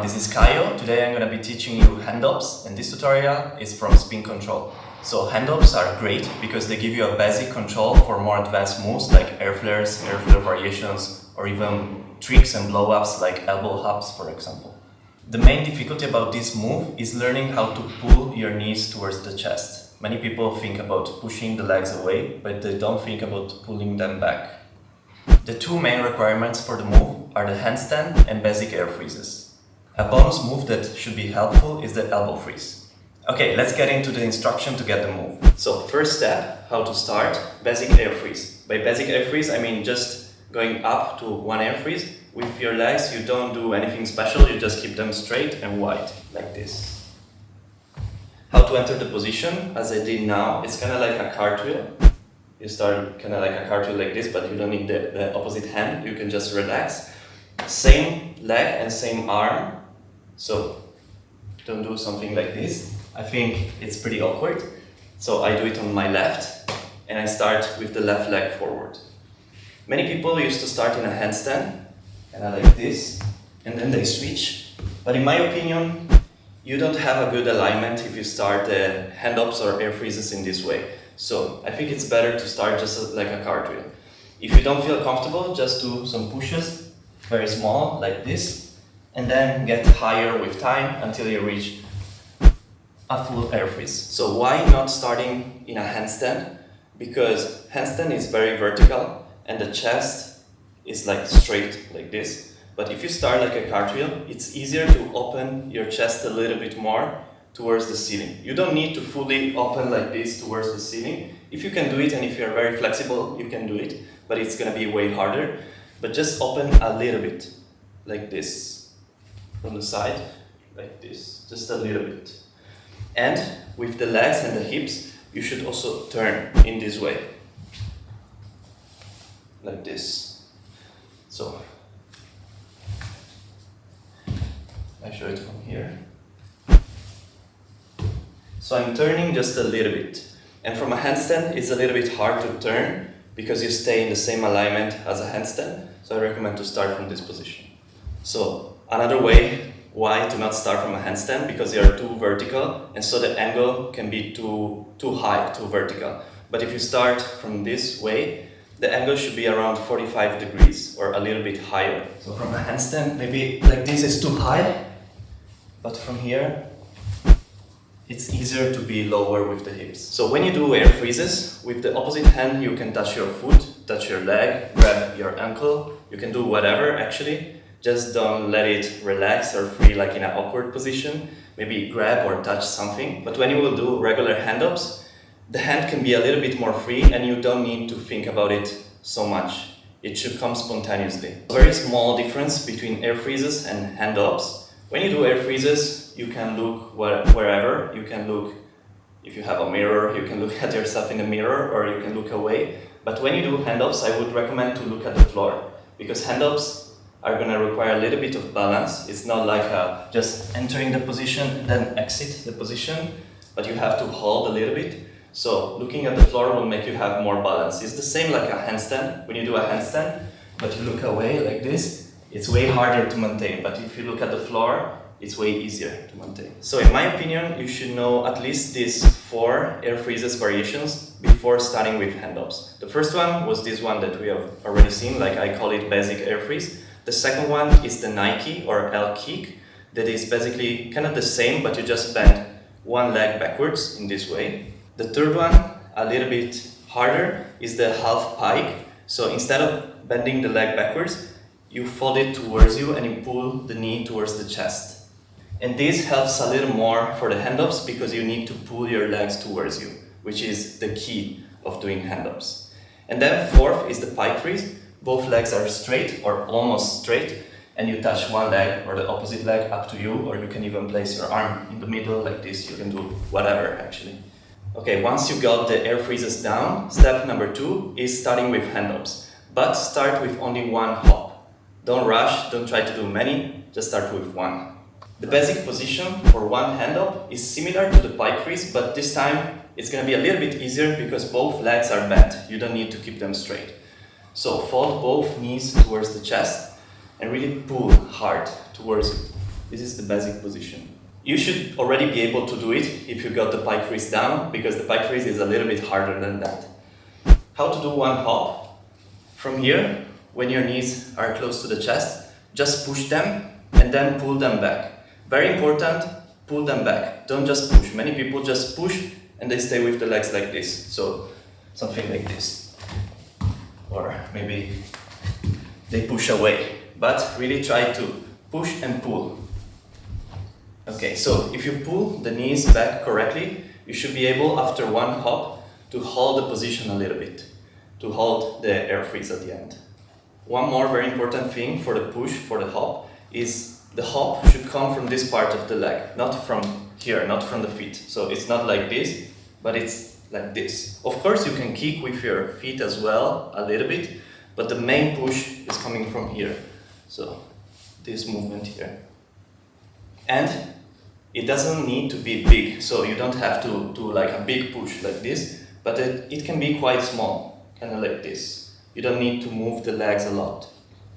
this is Kaio. Today I'm going to be teaching you hand ups, and this tutorial is from spin control. So hand ups are great because they give you a basic control for more advanced moves like air flares, air flare variations, or even tricks and blow ups like elbow hops, for example. The main difficulty about this move is learning how to pull your knees towards the chest. Many people think about pushing the legs away, but they don't think about pulling them back. The two main requirements for the move are the handstand and basic air freezes. A bonus move that should be helpful is the elbow freeze. Okay, let's get into the instruction to get the move. So first step, how to start, basic air freeze. By basic air freeze, I mean just going up to one air freeze. With your legs, you don't do anything special, you just keep them straight and wide, like this. How to enter the position, as I did now, it's kind of like a cartwheel. You start kind of like a cartwheel like this, but you don't need the opposite hand, you can just relax. Same leg and same arm, so don't do something like this. I think it's pretty awkward, so I do it on my left, and I start with the left leg forward. Many people used to start in a handstand, and I like this, and then they switch. But in my opinion, you don't have a good alignment if you start the hand-ups or air freezes in this way. So I think it's better to start just like a cartwheel. If you don't feel comfortable, just do some pushes, very small, like this, and then get higher with time until you reach a full air freeze. So why not starting in a handstand? Because handstand is very vertical and the chest is like straight like this. But if you start like a cartwheel, it's easier to open your chest a little bit more towards the ceiling. You don't need to fully open like this towards the ceiling. If you can do it and if you're very flexible, you can do it, but it's gonna be way harder. But just open a little bit, like this, from the side, like this, just a little bit. And with the legs and the hips, you should also turn in this way, like this. So, I show it from here. So I'm turning just a little bit. And from a handstand, it's a little bit hard to turn because you stay in the same alignment as a handstand. So I recommend to start from this position. So another way why to not start from a handstand, because they are too vertical, and so the angle can be too high, too vertical. But if you start from this way, the angle should be around 45 degrees or a little bit higher. So from a handstand, maybe like this is too high, but from here, it's easier to be lower with the hips. So when you do air freezes, with the opposite hand you can touch your foot, touch your leg, grab your ankle, you can do whatever actually. Just don't let it relax or free like in an awkward position. Maybe grab or touch something. But when you will do regular hand-ups, the hand can be a little bit more free and you don't need to think about it so much. It should come spontaneously. A very small difference between air freezes and hand-ups. When you do air freezes, you can look wherever. You can look, if you have a mirror, you can look at yourself in the mirror or you can look away. But when you do hand-ups, I would recommend to look at the floor, because hand-ups are going to require a little bit of balance. It's not like just entering the position and then exit the position, but you have to hold a little bit. So looking at the floor will make you have more balance. It's the same like a handstand. When you do a handstand, but you look away like this, it's way harder to maintain. But if you look at the floor, it's way easier to maintain. So in my opinion, you should know at least these 4 air freezes variations before starting with hand-ups. The first one was this one that we have already seen, like I call it basic air freeze. The second one is the Nike or L kick, that is basically kind of the same, but you just bend one leg backwards in this way. The third one, a little bit harder, is the half pike. So instead of bending the leg backwards, you fold it towards you and you pull the knee towards the chest. And this helps a little more for the hand-ups because you need to pull your legs towards you, which is the key of doing hand-ups. And then fourth is the pike freeze. Both legs are straight or almost straight, and you touch one leg or the opposite leg, up to you, or you can even place your arm in the middle like this. You can do whatever actually. Okay, once you got the air freezes down, step number 2 is starting with hand-ups. But start with only one hop. Don't rush, don't try to do many, just start with one. The basic position for one hand-up is similar to the pike freeze, but this time it's going to be a little bit easier because both legs are bent. You don't need to keep them straight. So fold both knees towards the chest and really pull hard towards you. This is the basic position. You should already be able to do it if you got the pike freeze down, because the pike freeze is a little bit harder than that. How to do one hop? From here, when your knees are close to the chest, just push them and then pull them back. Very important, pull them back. Don't just push. Many people just push and they stay with the legs like this. So something like this. Or maybe they push away. But really try to push and pull. Okay, so if you pull the knees back correctly, you should be able, after one hop, to hold the position a little bit, to hold the air freeze at the end. One more very important thing for the push, for the hop, is the hop should come from this part of the leg, not from here, not from the feet. So it's not like this, but it's like this. Of course, you can kick with your feet as well, a little bit, but the main push is coming from here. So this movement here. And it doesn't need to be big, so you don't have to do like a big push like this, but it can be quite small, kind of like this. You don't need to move the legs a lot.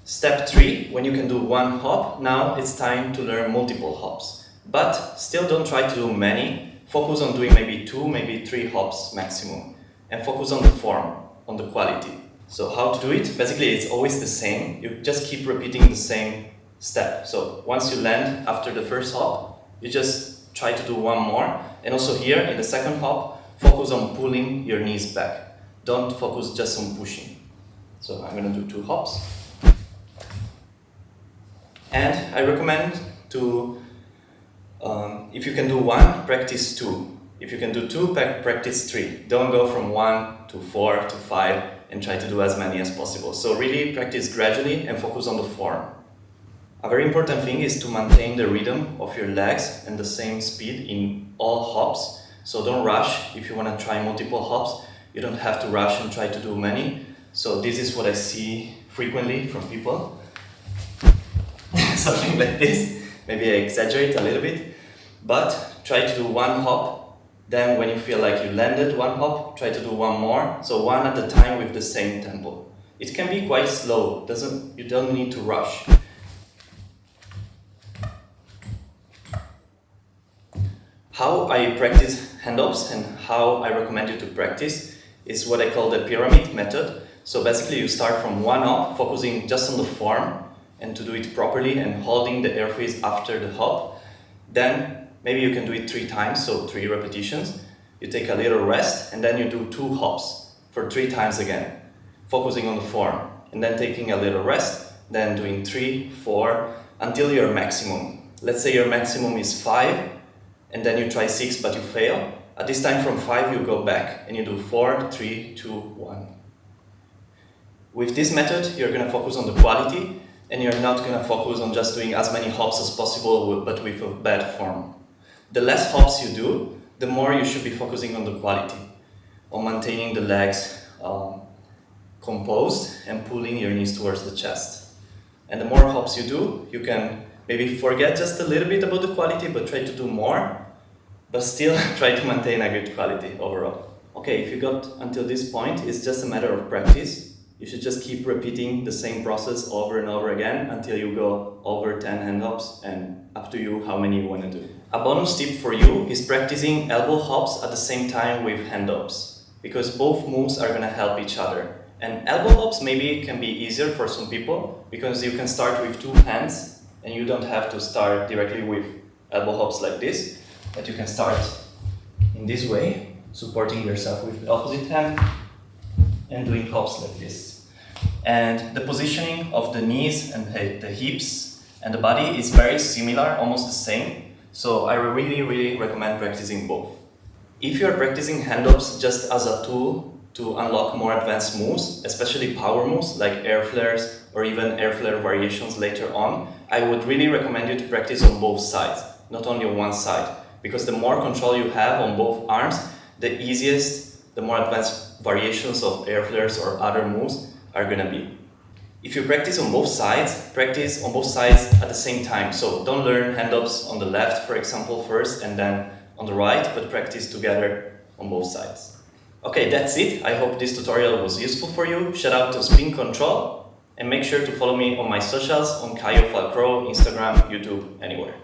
Step 3, when you can do one hop, now it's time to learn multiple hops. But still don't try to do many, focus on doing maybe 2, maybe 3 hops maximum. And focus on the form, on the quality. So how to do it? Basically it's always the same, you just keep repeating the same step. So once you land after the first hop, you just try to do one more. And also here, in the second hop, focus on pulling your knees back. Don't focus just on pushing. So I'm gonna do 2 hops. And I recommend to, if you can do 1, practice 2. If you can do 2, practice 3. Don't go from 1 to 4 to 5 and try to do as many as possible. So really practice gradually and focus on the form. A very important thing is to maintain the rhythm of your legs and the same speed in all hops. So don't rush. If you want to try multiple hops, you don't have to rush and try to do many. So this is what I see frequently from people. Something like this. Maybe I exaggerate a little bit. But try to do one hop. Then when you feel like you landed one hop, try to do one more. So one at a time with the same tempo. It can be quite slow. You don't need to rush. How I practice hand-ups and how I recommend you to practice is what I call the pyramid method. So basically you start from one up, focusing just on the form and to do it properly and holding the air freeze after the hop. Then maybe you can do it 3 times, so 3 repetitions. You take a little rest and then you do 2 hops for 3 times again, focusing on the form and then taking a little rest, then doing 3, 4 until your maximum. Let's say your maximum is 5. And then you try 6 but you fail. At this time from 5 you go back and you do 4, 3, 2, 1. With this method you're going to focus on the quality and you're not going to focus on just doing as many hops as possible but with a bad form. The less hops you do, the more you should be focusing on the quality, on maintaining the legs composed and pulling your knees towards the chest. And the more hops you do, you can maybe forget just a little bit about the quality, but try to do more, but still try to maintain a good quality overall. Okay, if you got until this point, it's just a matter of practice. You should just keep repeating the same process over and over again until you go over 10 hand hops, and up to you how many you want to do. A bonus tip for you is practicing elbow hops at the same time with hand hops, because both moves are going to help each other. And elbow hops maybe can be easier for some people because you can start with 2 hands and you don't have to start directly with elbow hops like this, but you can start in this way, supporting yourself with the opposite hand and doing hops like this. And the positioning of the knees and the hips and the body is very similar, almost the same. So I really recommend practicing both. If you are practicing hand-ups just as a tool to unlock more advanced moves, especially power moves like air flares or even air flare variations later on, I would really recommend you to practice on both sides, not only on one side, because the more control you have on both arms, the easiest, the more advanced variations of air flares or other moves are gonna be. If you practice on both sides at the same time. So don't learn hand-ups on the left, for example, first and then on the right, but practice together on both sides. Okay, that's it. I hope this tutorial was useful for you. Shout out to Spin Control. And make sure to follow me on my socials on Kaio Falcrow, Instagram, YouTube, anywhere.